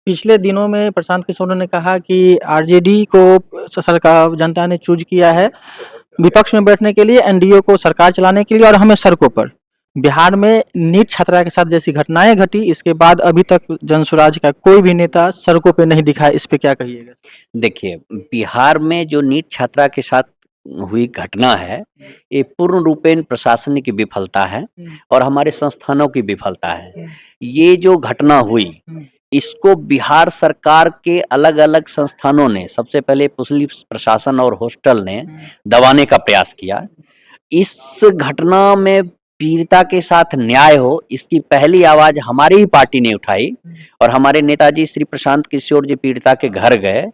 पिछले दिनों में प्रशांत किशोर ने कहा कि आरजेडी को सरकार जनता ने चूज किया है विपक्ष में बैठने के लिए, एनडीए को सरकार चलाने के लिए और हमें सड़कों पर। बिहार में नीट छात्रा के साथ जैसी घटनाएं घटी, इसके बाद अभी तक जनसुराज का कोई भी नेता सड़कों पे नहीं दिखा है। इस पे क्या कहिएगा? देखिए, बिहार में जो नीट छात्रा के साथ हुई घटना है, ये पूर्ण रूपेण प्रशासनिक की विफलता है और हमारे संस्थानों की विफलता है। ये जो घटना हुई, इसको बिहार सरकार के अलग-अलग संस्थानों ने, सबसे पहले पुलिस प्रशासन और हॉस्टल ने दबाने का प्रयास किया। इस घटना में पीड़िता के साथ न्याय हो, इसकी पहली आवाज हमारी ही पार्टी ने उठाई और हमारे नेताजी श्री प्रशांत किशोर जी पीड़िता के घर गए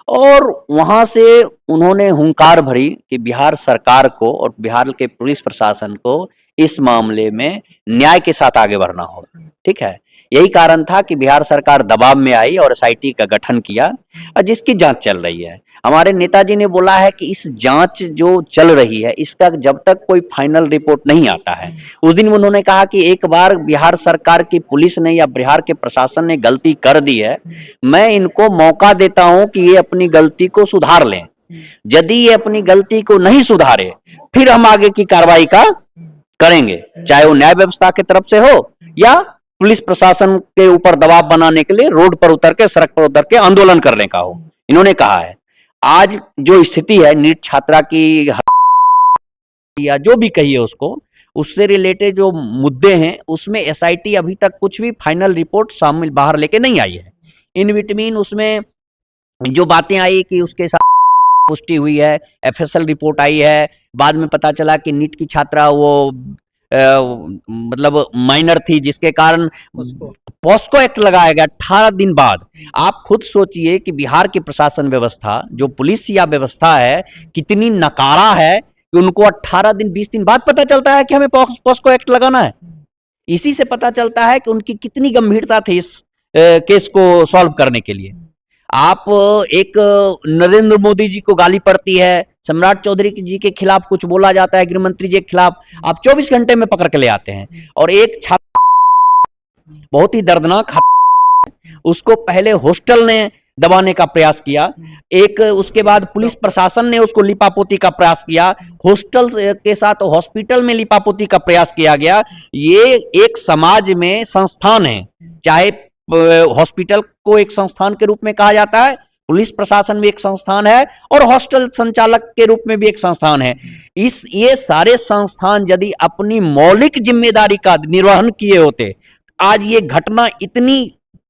और वहां से उन्होंने हुंकार भरी कि बिहार सरकार को और बिहार के पुलिस प्रशासन को इस मामले में न्याय के साथ आगे बढ़ना होगा। ठीक है, यही कारण था कि बिहार सरकार दबाव में आई और एसआईटी का गठन किया और जिसकी जांच चल रही है। हमारे नेताजी ने बोला है कि इस जांच जो चल रही है, इसका जब तक कोई फाइनल रिपोर्ट नहीं आता है, उस दिन उन्होंने कहा कि एक बार बिहार सरकार की पुलिस ने या बिहार के प्रशासन ने गलती कर दी है, मैं इनको मौका देता हूं कि ये अपनी गलती को सुधार लें। यदि ये अपनी गलती को नहीं सुधारे, फिर हम आगे की कार्रवाई का करेंगे, चाहे वो न्याय व्यवस्था की तरफ से हो या पुलिस प्रशासन के ऊपर दबाव बनाने के लिए रोड पर उतर के, सड़क पर उतर के आंदोलन करने का हो, इन्होंने कहा है। आज जो स्थिति है नीट छात्रा की या जो भी कहिए उसको, उससे रिलेटेड जो मुद्दे हैं, उसमें एसआईटी अभी तक कुछ भी फाइनल रिपोर्ट शामिल बाहर लेके नहीं आई है। इन बिटवीन उसमें जो बातें आई कि उसके साथ पुष्टि हुई है, एफएसएल रिपोर्ट आई है, बाद में पता चला कि नीट की छात्रा वो मतलब माइनर थी, जिसके कारण पॉस्को एक्ट लगाया गया 18 दिन बाद। आप खुद सोचिए कि बिहार की प्रशासन व्यवस्था, जो पुलिस या व्यवस्था है, कितनी नकारा है कि उनको 18 दिन 20 दिन बाद पता चलता है कि हमें पॉस्को एक्ट लगाना है। इसी से पता चलता है कि उनकी कितनी गंभीरता थी इस केस को सॉल्व करने के लिए। आप एक नरेंद्र मोदी जी को गाली पड़ती है, सम्राट चौधरी जी के खिलाफ कुछ बोला जाता है, गृह मंत्री जी के खिलाफ, आप 24 घंटे में पकड़ के ले आते हैं। और एक छात्र बहुत ही दर्दनाक, उसको पहले हॉस्टल ने दबाने का प्रयास किया, एक उसके बाद पुलिस प्रशासन ने उसको लिपापोती का प्रयास किया, हॉस्टल के साथ हॉस्पिटल में लिपापोती का प्रयास किया गया। ये एक समाज में संस्थान है, चाहे हॉस्पिटल को एक संस्थान के रूप में कहा जाता है, पुलिस प्रशासन भी एक संस्थान है और हॉस्टल संचालक के रूप में भी एक संस्थान है। ये सारे संस्थान यदि अपनी मौलिक जिम्मेदारी का निर्वहन किए होते, आज ये घटना इतनी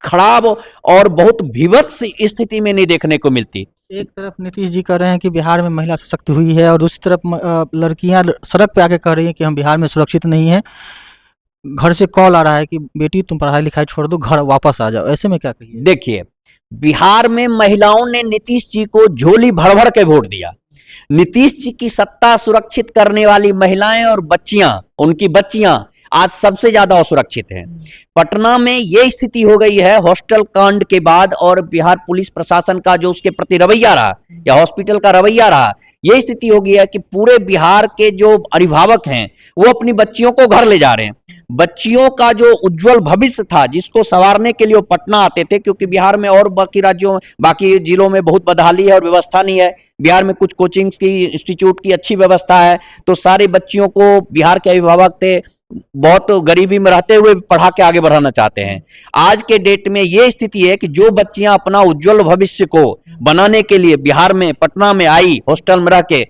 खराब और बहुत विभत्स स्थिति में नहीं देखने को मिलती। एक तरफ नीतीश जी कह रहे हैं कि बिहार में महिला सशक्त हुई है और दूसरी तरफ लड़कियां सड़क पे आके कह रही हैं कि हम बिहार में सुरक्षित नहीं है। घर से कॉल आ रहा है कि बेटी तुम पढ़ाई लिखाई छोड़ दो, घर वापस आ जाओ। ऐसे में क्या कहिए? देखिए, बिहार में महिलाओं ने नीतीश जी को झोली भर भर के वोट दिया। नीतीश जी की सत्ता सुरक्षित करने वाली महिलाएं और बच्चियां, उनकी बच्चियां आज सबसे ज्यादा असुरक्षित हैं। पटना में यह स्थिति हो गई है हॉस्टल कांड के बाद, और बिहार पुलिस प्रशासन का जो उसके प्रति रवैया रहा या हॉस्पिटल का रवैया रहा, यह स्थिति हो गई है कि पूरे बिहार के जो अभिभावक हैं वो अपनी बच्चियों को घर ले जा रहे हैं। बच्चियों का जो उज्जवल भविष्य था, जिसको संवारने के लिए वो पटना आते थे, क्योंकि बिहार में और बाकी राज्यों, बाकी जिलों में बहुत बदहाली है और व्यवस्था नहीं है। बिहार में कुछ कोचिंग्स की, इंस्टीट्यूट की अच्छी व्यवस्था है, तो सारे बच्चियों को बिहार के अभिभावक थे, बहुत गरीबी में रहते हुए पढ़ा के आगे बढ़ाना चाहते हैं। आज के डेट में यह स्थिति है कि जो बच्चियां अपना उज्जवल भविष्य को बनाने के लिए बिहार में, पटना में आई, हॉस्टल में रह के,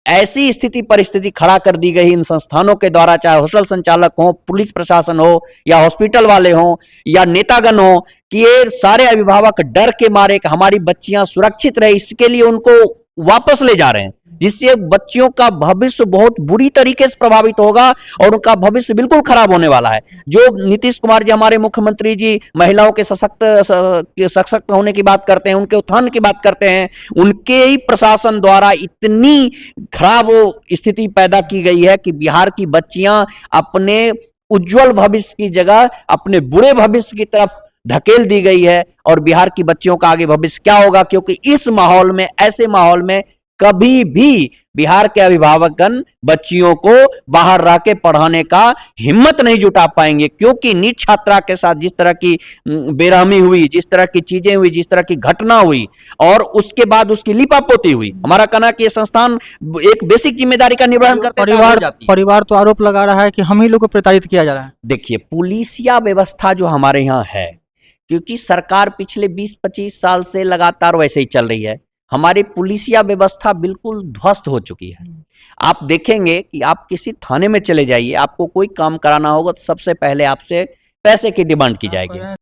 ऐसी स्थिति परिस्थिति खड़ा कर दी गई इन संस्थानों के द्वारा, चाहे हॉस्टल संचालक हो, पुलिस प्रशासन हो या हॉस्पिटल वाले हो या नेतागण हो, कि ये सारे अभिभावक डर के मारे कि हमारी बच्चियां सुरक्षित रहे, इसके लिए उनको वापस ले जा रहे हैं, जिससे बच्चियों का भविष्य बहुत बुरी तरीके से प्रभावित होगा और उनका भविष्य बिल्कुल खराब होने वाला है। जो नीतीश कुमार जी, हमारे मुख्यमंत्री जी, महिलाओं के सशक्त होने की बात करते हैं, उनके उत्थान की बात करते हैं, उनके ही प्रशासन द्वारा इतनी खराब स्थिति पैदा की गई है कि बिहार की बच्चियां अपने उज्जवल भविष्य की जगह अपने बुरे भविष्य की तरफ धकेल दी गई है। और बिहार की बच्चियों का आगे भविष्य क्या होगा, क्योंकि इस माहौल में, ऐसे माहौल में कभी भी बिहार के अभिभावकगण बच्चियों को बाहर रह के पढ़ाने का हिम्मत नहीं जुटा पाएंगे, क्योंकि नीट छात्रा के साथ जिस तरह की बेरहमी हुई, जिस तरह की चीजें हुई, जिस तरह की घटना हुई और उसके बाद उसकी लिपापोती हुई, हमारा कहना है कि ये संस्थान एक बेसिक जिम्मेदारी का निर्वहन करते परिवार तो आरोप लगा रहा है कि हम ही लोग को प्रताड़ित किया जा रहा है। देखिए, पुलिसिया व्यवस्था जो हमारे यहाँ है, क्योंकि सरकार पिछले 20-25 साल से लगातार वैसे ही चल रही है, हमारी पुलिसिया व्यवस्था बिल्कुल ध्वस्त हो चुकी है। आप देखेंगे कि आप किसी थाने में चले जाइए, आपको कोई काम कराना होगा तो सबसे पहले आपसे पैसे की डिमांड की जाएगी।